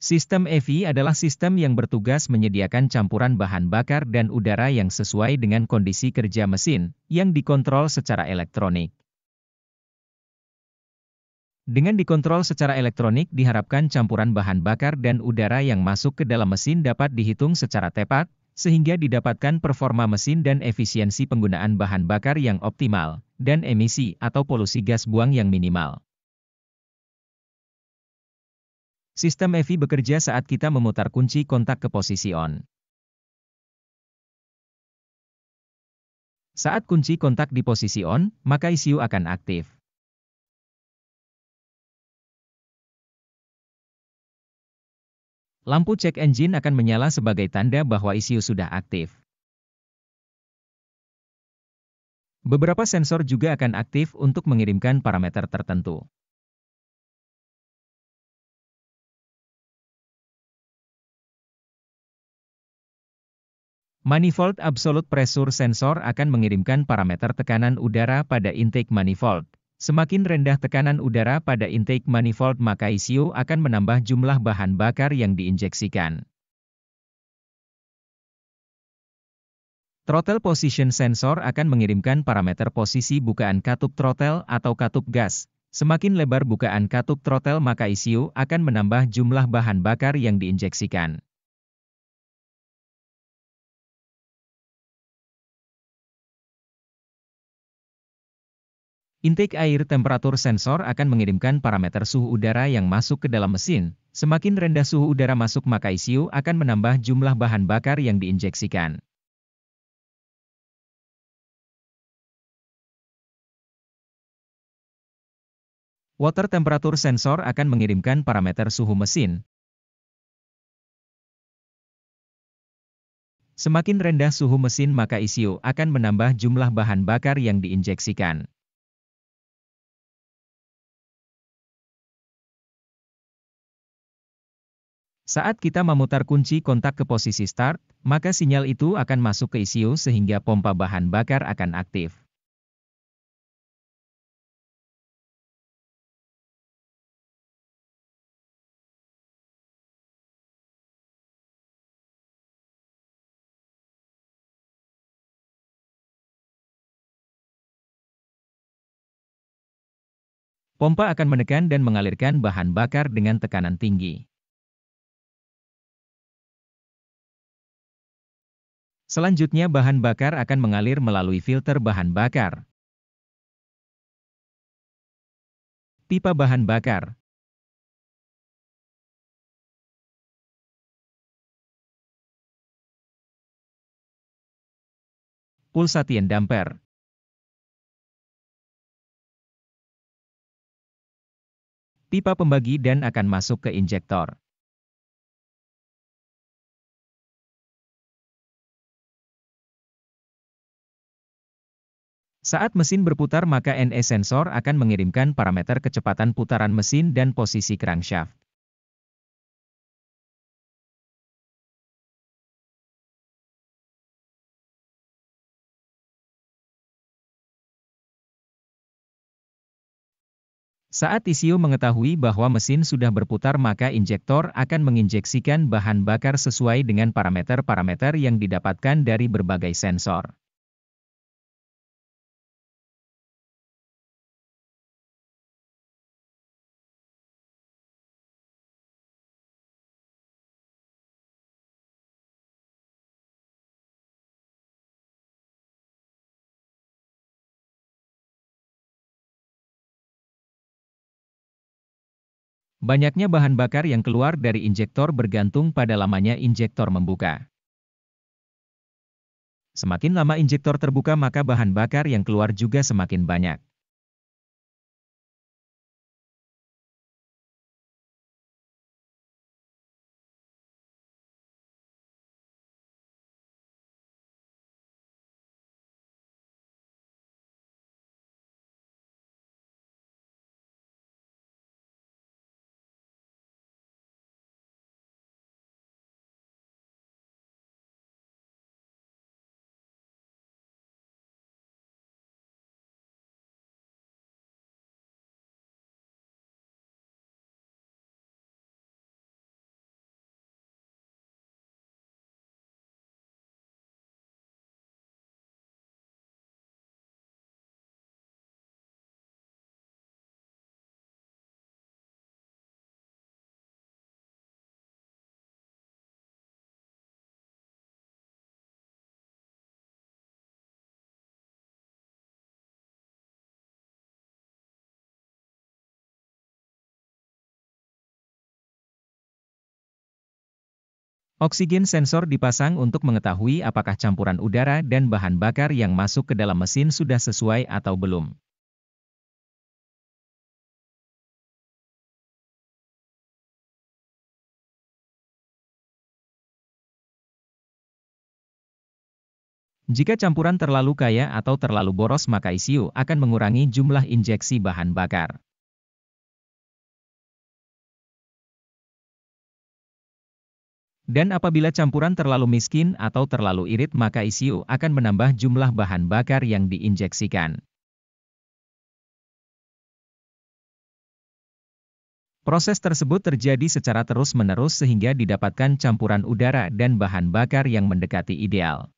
Sistem EV adalah sistem yang bertugas menyediakan campuran bahan bakar dan udara yang sesuai dengan kondisi kerja mesin, yang dikontrol secara elektronik. Dengan dikontrol secara elektronik diharapkan campuran bahan bakar dan udara yang masuk ke dalam mesin dapat dihitung secara tepat, sehingga didapatkan performa mesin dan efisiensi penggunaan bahan bakar yang optimal, dan emisi atau polusi gas buang yang minimal. Sistem EV bekerja saat kita memutar kunci kontak ke posisi on. Saat kunci kontak di posisi on, maka ECU akan aktif. Lampu cek engine akan menyala sebagai tanda bahwa ECU sudah aktif. Beberapa sensor juga akan aktif untuk mengirimkan parameter tertentu. Manifold Absolute Pressure Sensor akan mengirimkan parameter tekanan udara pada intake manifold. Semakin rendah tekanan udara pada intake manifold maka ECU akan menambah jumlah bahan bakar yang diinjeksikan. Throttle Position Sensor akan mengirimkan parameter posisi bukaan katup throttle atau katup gas. Semakin lebar bukaan katup throttle maka ECU akan menambah jumlah bahan bakar yang diinjeksikan. Intake air temperature sensor akan mengirimkan parameter suhu udara yang masuk ke dalam mesin. Semakin rendah suhu udara masuk maka ECU akan menambah jumlah bahan bakar yang diinjeksikan. Water temperature sensor akan mengirimkan parameter suhu mesin. Semakin rendah suhu mesin maka ECU akan menambah jumlah bahan bakar yang diinjeksikan. Saat kita memutar kunci kontak ke posisi start, maka sinyal itu akan masuk ke ECU sehingga pompa bahan bakar akan aktif. Pompa akan menekan dan mengalirkan bahan bakar dengan tekanan tinggi. Selanjutnya bahan bakar akan mengalir melalui filter bahan bakar. Pipa bahan bakar. Pulsatien damper. Pipa pembagi dan akan masuk ke injektor. Saat mesin berputar maka NE sensor akan mengirimkan parameter kecepatan putaran mesin dan posisi crankshaft. Saat ECU mengetahui bahwa mesin sudah berputar maka injektor akan menginjeksikan bahan bakar sesuai dengan parameter-parameter yang didapatkan dari berbagai sensor. Banyaknya bahan bakar yang keluar dari injektor bergantung pada lamanya injektor membuka. Semakin lama injektor terbuka maka bahan bakar yang keluar juga semakin banyak. Oksigen sensor dipasang untuk mengetahui apakah campuran udara dan bahan bakar yang masuk ke dalam mesin sudah sesuai atau belum. Jika campuran terlalu kaya atau terlalu boros, maka ECU akan mengurangi jumlah injeksi bahan bakar. Dan apabila campuran terlalu miskin atau terlalu irit, maka ECU akan menambah jumlah bahan bakar yang diinjeksikan. Proses tersebut terjadi secara terus-menerus sehingga didapatkan campuran udara dan bahan bakar yang mendekati ideal.